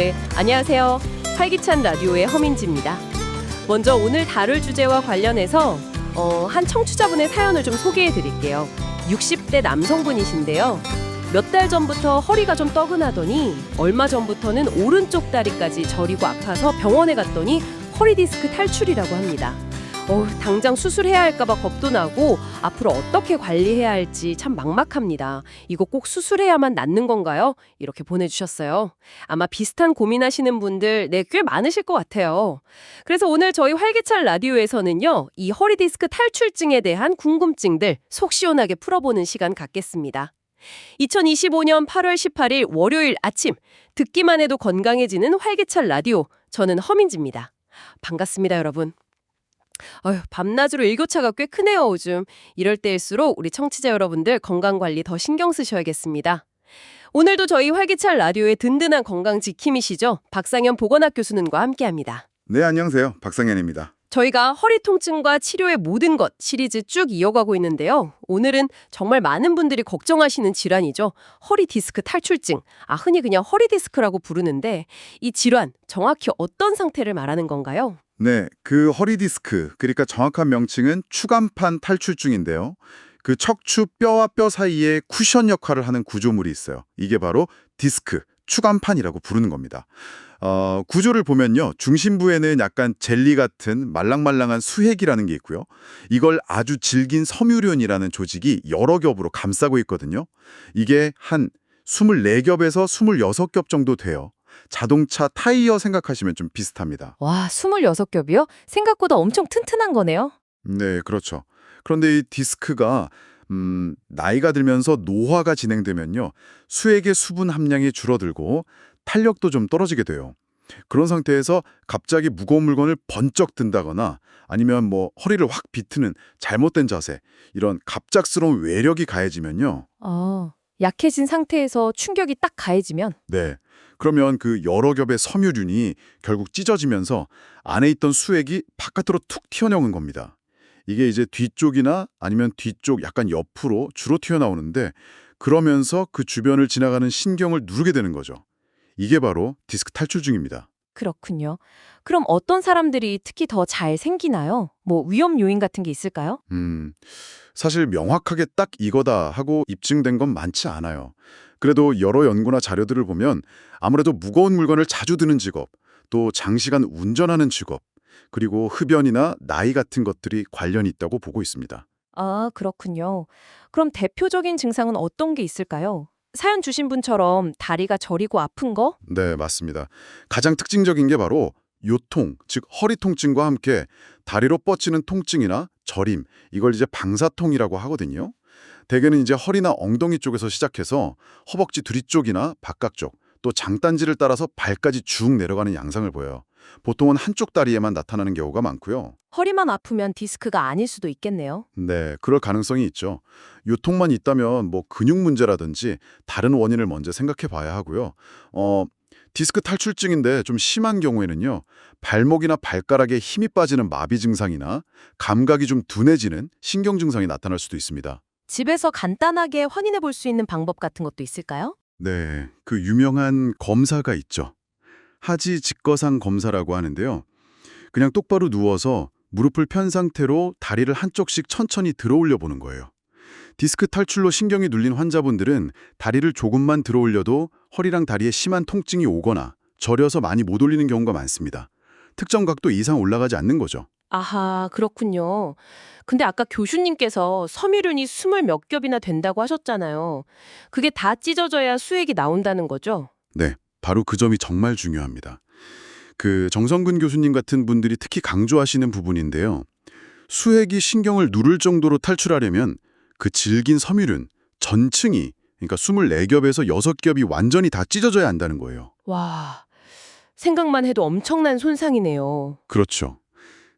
네, 안녕하세요. 활기찬 라디오의 허민지입니다. 먼저 오늘 다룰 주제와 관련해서 한 청취자분의 사연을 좀 소개해 드릴게요. 60대 남성분이신데요. 몇 달 전부터 허리가 좀 떠근하더니 얼마 전부터는 오른쪽 다리까지 저리고 아파서 병원에 갔더니 허리 디스크 탈출이라고 합니다. 당장 수술해야 할까봐 겁도 나고 앞으로 어떻게 관리해야 할지 참 막막합니다. 이거 꼭 수술해야만 낫는 건가요? 이렇게 보내주셨어요. 아마 비슷한 고민하시는 분들 꽤 많으실 것 같아요. 그래서 오늘 저희 활기찬 라디오에서는요, 이 허리 디스크 탈출증에 대한 궁금증들 속 시원하게 풀어보는 시간 갖겠습니다. 2025년 8월 18일 월요일 아침, 듣기만 해도 건강해지는 활기찬 라디오, 저는 허민지입니다. 반갑습니다, 여러분. 밤낮으로 일교차가 꽤 크네요, 요즘. 이럴 때일수록 우리 청취자 여러분들 건강관리 더 신경 쓰셔야겠습니다. 오늘도 저희 활기찬 라디오의 든든한 건강 지킴이시죠? 박상현 보건학 교수님과 함께합니다. 네, 안녕하세요. 박상현입니다. 저희가 허리 통증과 치료의 모든 것 시리즈 쭉 이어가고 있는데요. 오늘은 정말 많은 분들이 걱정하시는 질환이죠. 허리 디스크 탈출증. 흔히 그냥 허리 디스크라고 부르는데 이 질환 정확히 어떤 상태를 말하는 건가요? 네, 그 허리 디스크, 그러니까 정확한 명칭은 추간판 탈출증인데요. 그 척추 뼈와 뼈 사이에 쿠션 역할을 하는 구조물이 있어요. 이게 바로 디스크, 추간판이라고 부르는 겁니다. 구조를 보면요, 중심부에는 약간 젤리 같은 말랑말랑한 수핵이라는 게 있고요. 이걸 아주 질긴 섬유륜이라는 조직이 여러 겹으로 감싸고 있거든요. 이게 한 24겹에서 26겹 정도 돼요. 자동차 타이어 생각하시면 좀 비슷합니다. 와, 26겹이요? 생각보다 엄청 튼튼한 거네요. 네, 그렇죠. 그런데 이 디스크가 나이가 들면서 노화가 진행되면요, 수액의 수분 함량이 줄어들고 탄력도 좀 떨어지게 돼요. 그런 상태에서 갑자기 무거운 물건을 번쩍 든다거나 아니면 허리를 확 비트는 잘못된 자세, 이런 갑작스러운 외력이 가해지면요. 약해진 상태에서 충격이 딱 가해지면? 네. 그러면 그 여러 겹의 섬유륜이 결국 찢어지면서 안에 있던 수액이 바깥으로 툭 튀어나오는 겁니다. 이게 이제 뒤쪽이나 아니면 뒤쪽 약간 옆으로 주로 튀어나오는데 그러면서 그 주변을 지나가는 신경을 누르게 되는 거죠. 이게 바로 디스크 탈출증입니다. 그렇군요. 그럼 어떤 사람들이 특히 더 잘 생기나요? 위험 요인 같은 게 있을까요? 사실 명확하게 딱 이거다 하고 입증된 건 많지 않아요. 그래도 여러 연구나 자료들을 보면 아무래도 무거운 물건을 자주 드는 직업, 또 장시간 운전하는 직업, 그리고 흡연이나 나이 같은 것들이 관련이 있다고 보고 있습니다. 그렇군요. 그럼 대표적인 증상은 어떤 게 있을까요? 사연 주신 분처럼 다리가 저리고 아픈 거? 네, 맞습니다. 가장 특징적인 게 바로 요통, 즉 허리 통증과 함께 다리로 뻗치는 통증이나 저림, 이걸 이제 방사통이라고 하거든요. 대개는 이제 허리나 엉덩이 쪽에서 시작해서 허벅지 뒤쪽이나 바깥쪽, 또 장단지를 따라서 발까지 쭉 내려가는 양상을 보여요. 보통은 한쪽 다리에만 나타나는 경우가 많고요. 허리만 아프면 디스크가 아닐 수도 있겠네요. 네, 그럴 가능성이 있죠. 요통만 있다면 근육 문제라든지 다른 원인을 먼저 생각해 봐야 하고요. 디스크 탈출증인데 좀 심한 경우에는요, 발목이나 발가락에 힘이 빠지는 마비 증상이나 감각이 좀 둔해지는 신경 증상이 나타날 수도 있습니다. 집에서 간단하게 확인해 볼 수 있는 방법 같은 것도 있을까요? 네, 그 유명한 검사가 있죠. 하지 직거상 검사라고 하는데요. 그냥 똑바로 누워서 무릎을 편 상태로 다리를 한쪽씩 천천히 들어 올려 보는 거예요. 디스크 탈출로 신경이 눌린 환자분들은 다리를 조금만 들어 올려도 허리랑 다리에 심한 통증이 오거나 저려서 많이 못 올리는 경우가 많습니다. 특정 각도 이상 올라가지 않는 거죠. 아하, 그렇군요. 근데 아까 교수님께서 섬유륜이 20몇 겹이나 된다고 하셨잖아요. 그게 다 찢어져야 수액이 나온다는 거죠? 네, 바로 그 점이 정말 중요합니다. 그 정성근 교수님 같은 분들이 특히 강조하시는 부분인데요. 수액이 신경을 누를 정도로 탈출하려면 그 질긴 섬유륜 전층이, 그러니까 24겹에서 6겹이 완전히 다 찢어져야 한다는 거예요. 와, 생각만 해도 엄청난 손상이네요. 그렇죠.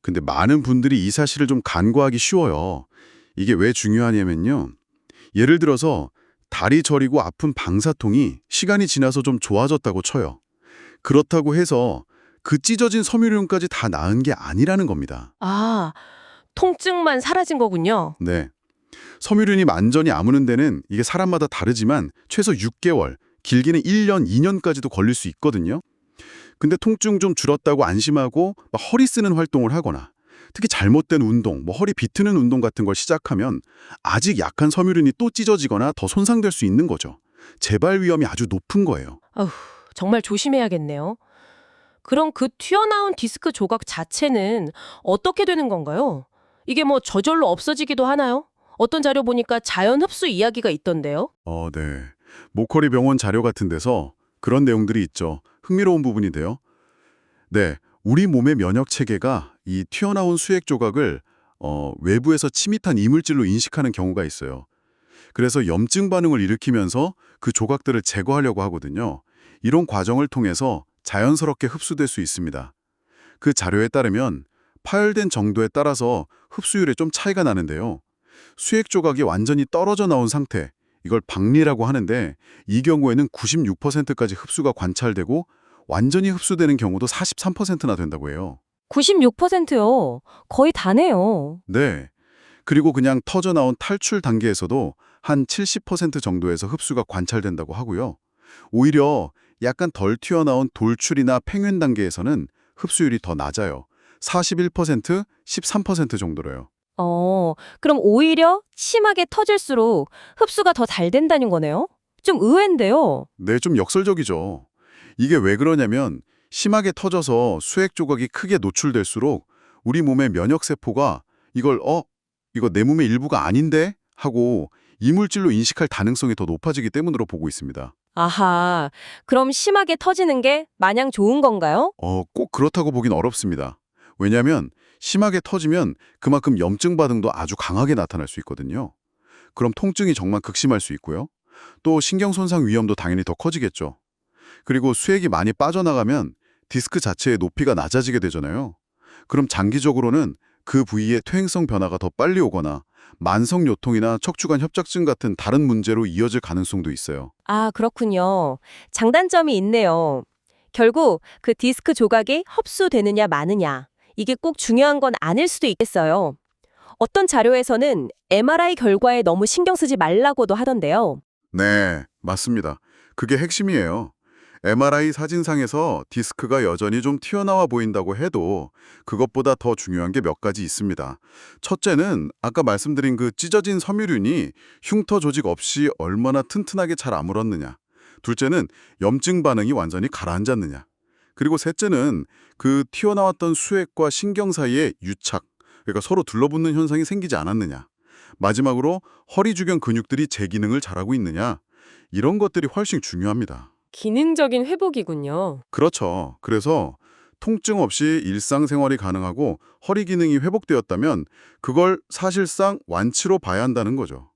근데 많은 분들이 이 사실을 좀 간과하기 쉬워요. 이게 왜 중요하냐면요. 예를 들어서 다리 저리고 아픈 방사통이 시간이 지나서 좀 좋아졌다고 쳐요. 그렇다고 해서 그 찢어진 섬유륜까지 다 나은 게 아니라는 겁니다. 통증만 사라진 거군요. 네. 섬유륜이 완전히 아무는 데는 이게 사람마다 다르지만 최소 6개월, 길게는 1년, 2년까지도 걸릴 수 있거든요. 근데 통증 좀 줄었다고 안심하고 막 허리 쓰는 활동을 하거나 특히 잘못된 운동, 뭐 허리 비트는 운동 같은 걸 시작하면 아직 약한 섬유륜이 또 찢어지거나 더 손상될 수 있는 거죠. 재발 위험이 아주 높은 거예요. 아휴, 정말 조심해야겠네요. 그럼 그 튀어나온 디스크 조각 자체는 어떻게 되는 건가요? 이게 뭐 저절로 없어지기도 하나요? 어떤 자료 보니까 자연 흡수 이야기가 있던데요. 네. 모커리 병원 자료 같은 데서 그런 내용들이 있죠. 흥미로운 부분인데요. 네. 우리 몸의 면역 체계가 이 튀어나온 수액 조각을 외부에서 침입한 이물질로 인식하는 경우가 있어요. 그래서 염증 반응을 일으키면서 그 조각들을 제거하려고 하거든요. 이런 과정을 통해서 자연스럽게 흡수될 수 있습니다. 그 자료에 따르면 파열된 정도에 따라서 흡수율에 좀 차이가 나는데요. 수액 조각이 완전히 떨어져 나온 상태, 이걸 박리라고 하는데 이 경우에는 96%까지 흡수가 관찰되고 완전히 흡수되는 경우도 43%나 된다고 해요. 96%요. 거의 다네요. 네. 그리고 그냥 터져 나온 탈출 단계에서도 한 70% 정도에서 흡수가 관찰된다고 하고요. 오히려 약간 덜 튀어나온 돌출이나 팽윤 단계에서는 흡수율이 더 낮아요. 41%, 13% 정도로요. 그럼 오히려 심하게 터질수록 흡수가 더 잘 된다는 거네요? 좀 의외인데요. 네, 좀 역설적이죠. 이게 왜 그러냐면 심하게 터져서 수액 조각이 크게 노출될수록 우리 몸의 면역세포가 이걸 이거 내 몸의 일부가 아닌데? 하고 이물질로 인식할 가능성이 더 높아지기 때문으로 보고 있습니다. 아하, 그럼 심하게 터지는 게 마냥 좋은 건가요? 꼭 그렇다고 보긴 어렵습니다. 왜냐하면 심하게 터지면 그만큼 염증 반응도 아주 강하게 나타날 수 있거든요. 그럼 통증이 정말 극심할 수 있고요. 또 신경 손상 위험도 당연히 더 커지겠죠. 그리고 수액이 많이 빠져나가면 디스크 자체의 높이가 낮아지게 되잖아요. 그럼 장기적으로는 그 부위의 퇴행성 변화가 더 빨리 오거나 만성 요통이나 척추관 협착증 같은 다른 문제로 이어질 가능성도 있어요. 아, 그렇군요. 장단점이 있네요. 결국 그 디스크 조각이 흡수되느냐 마느냐, 이게 꼭 중요한 건 아닐 수도 있겠어요. 어떤 자료에서는 MRI 결과에 너무 신경 쓰지 말라고도 하던데요. 네, 맞습니다. 그게 핵심이에요. MRI 사진상에서 디스크가 여전히 좀 튀어나와 보인다고 해도 그것보다 더 중요한 게 몇 가지 있습니다. 첫째는 아까 말씀드린 그 찢어진 섬유륜이 흉터 조직 없이 얼마나 튼튼하게 잘 아물었느냐. 둘째는 염증 반응이 완전히 가라앉았느냐. 그리고 셋째는 그 튀어나왔던 수액과 신경 사이에 유착, 그러니까 서로 둘러붙는 현상이 생기지 않았느냐. 마지막으로 허리 주변 근육들이 제 기능을 잘하고 있느냐. 이런 것들이 훨씬 중요합니다. 기능적인 회복이군요. 그렇죠. 그래서 통증 없이 일상생활이 가능하고 허리 기능이 회복되었다면 그걸 사실상 완치로 봐야 한다는 거죠.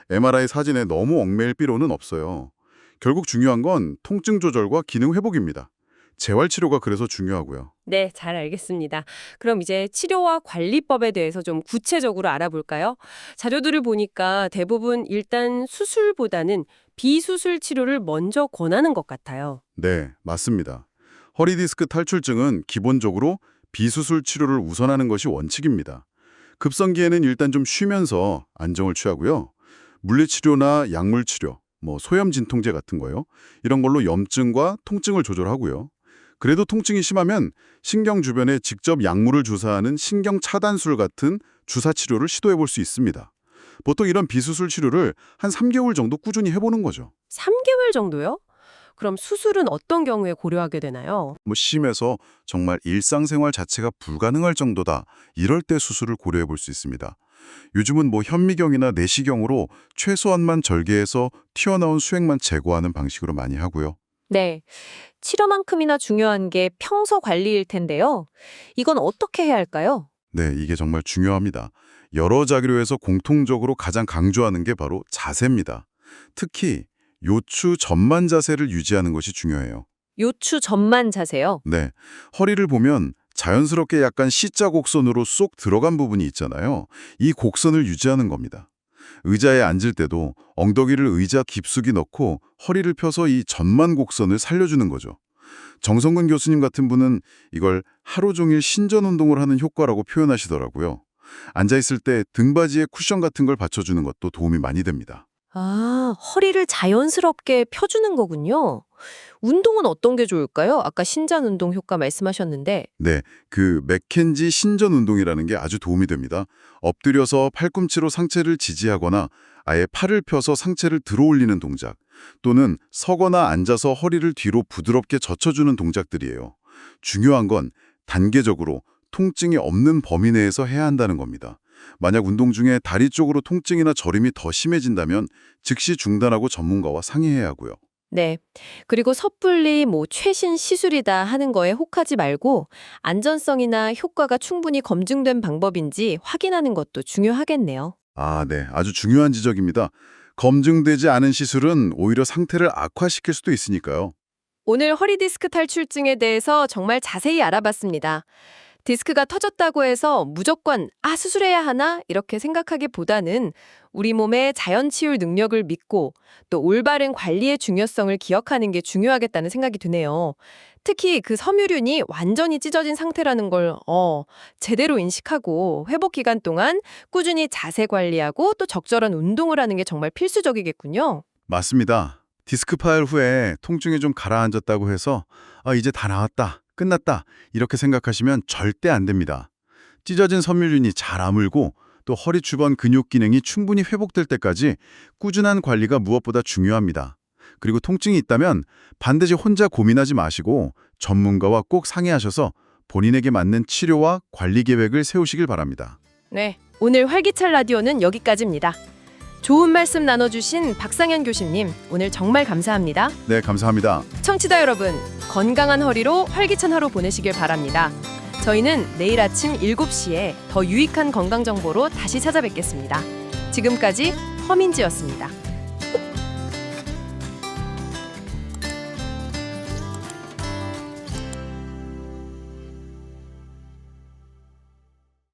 MRI 사진에 너무 얽매일 필요는 없어요. 결국 중요한 건 통증 조절과 기능 회복입니다. 재활 치료가 그래서 중요하고요. 네, 잘 알겠습니다. 그럼 이제 치료와 관리법에 대해서 좀 구체적으로 알아볼까요? 자료들을 보니까 대부분 일단 수술보다는 비수술 치료를 먼저 권하는 것 같아요. 네, 맞습니다. 허리 디스크 탈출증은 기본적으로 비수술 치료를 우선하는 것이 원칙입니다. 급성기에는 일단 좀 쉬면서 안정을 취하고요. 물리치료나 약물치료, 소염 진통제 같은 거요. 이런 걸로 염증과 통증을 조절하고요. 그래도 통증이 심하면 신경 주변에 직접 약물을 주사하는 신경 차단술 같은 주사 치료를 시도해 볼 수 있습니다. 보통 이런 비수술 치료를 한 3개월 정도 꾸준히 해보는 거죠. 3개월 정도요? 그럼 수술은 어떤 경우에 고려하게 되나요? 심해서 정말 일상생활 자체가 불가능할 정도다. 이럴 때 수술을 고려해 볼 수 있습니다. 요즘은 현미경이나 내시경으로 최소한만 절개해서 튀어나온 수액만 제거하는 방식으로 많이 하고요. 네. 치료만큼이나 중요한 게 평소 관리일 텐데요. 이건 어떻게 해야 할까요? 네, 이게 정말 중요합니다. 여러 자료에서 공통적으로 가장 강조하는 게 바로 자세입니다. 특히 요추 전만 자세를 유지하는 것이 중요해요. 요추 전만 자세요. 네, 허리를 보면 자연스럽게 약간 C자 곡선으로 쏙 들어간 부분이 있잖아요. 이 곡선을 유지하는 겁니다. 의자에 앉을 때도 엉덩이를 의자 깊숙이 넣고 허리를 펴서 이 전만 곡선을 살려주는 거죠. 정성근 교수님 같은 분은 이걸 하루 종일 신전 운동을 하는 효과라고 표현하시더라고요. 앉아있을 때 등받이에 쿠션 같은 걸 받쳐주는 것도 도움이 많이 됩니다. 아, 허리를 자연스럽게 펴주는 거군요. 운동은 어떤 게 좋을까요? 아까 신전 운동 효과 말씀하셨는데. 네, 그 맥켄지 신전 운동이라는 게 아주 도움이 됩니다. 엎드려서 팔꿈치로 상체를 지지하거나 아예 팔을 펴서 상체를 들어 올리는 동작, 또는 서거나 앉아서 허리를 뒤로 부드럽게 젖혀주는 동작들이에요. 중요한 건 단계적으로 통증이 없는 범위 내에서 해야 한다는 겁니다. 만약 운동 중에 다리 쪽으로 통증이나 저림이 더 심해진다면 즉시 중단하고 전문가와 상의해야 하고요. 네. 그리고 섣불리 최신 시술이다 하는 거에 혹하지 말고 안전성이나 효과가 충분히 검증된 방법인지 확인하는 것도 중요하겠네요. 아, 네. 아주 중요한 지적입니다. 검증되지 않은 시술은 오히려 상태를 악화시킬 수도 있으니까요. 오늘 허리 디스크 탈출증에 대해서 정말 자세히 알아봤습니다. 디스크가 터졌다고 해서 무조건 수술해야 하나 이렇게 생각하기보다는 우리 몸의 자연 치유 능력을 믿고 또 올바른 관리의 중요성을 기억하는 게 중요하겠다는 생각이 드네요. 특히 그 섬유륜이 완전히 찢어진 상태라는 걸 제대로 인식하고 회복 기간 동안 꾸준히 자세 관리하고 또 적절한 운동을 하는 게 정말 필수적이겠군요. 맞습니다. 디스크 파열 후에 통증이 좀 가라앉았다고 해서 이제 다 나았다, 끝났다 이렇게 생각하시면 절대 안 됩니다. 찢어진 섬유륜이 잘 아물고 또 허리 주변 근육 기능이 충분히 회복될 때까지 꾸준한 관리가 무엇보다 중요합니다. 그리고 통증이 있다면 반드시 혼자 고민하지 마시고 전문가와 꼭 상의하셔서 본인에게 맞는 치료와 관리 계획을 세우시길 바랍니다. 네, 오늘 활기찬 라디오는 여기까지입니다. 좋은 말씀 나눠주신 박상현 교수님, 오늘 정말 감사합니다. 네, 감사합니다. 청취자 여러분, 건강한 허리로 활기찬 하루 보내시길 바랍니다. 저희는 내일 아침 7시에 더 유익한 건강 정보로 다시 찾아뵙겠습니다. 지금까지 허민지였습니다.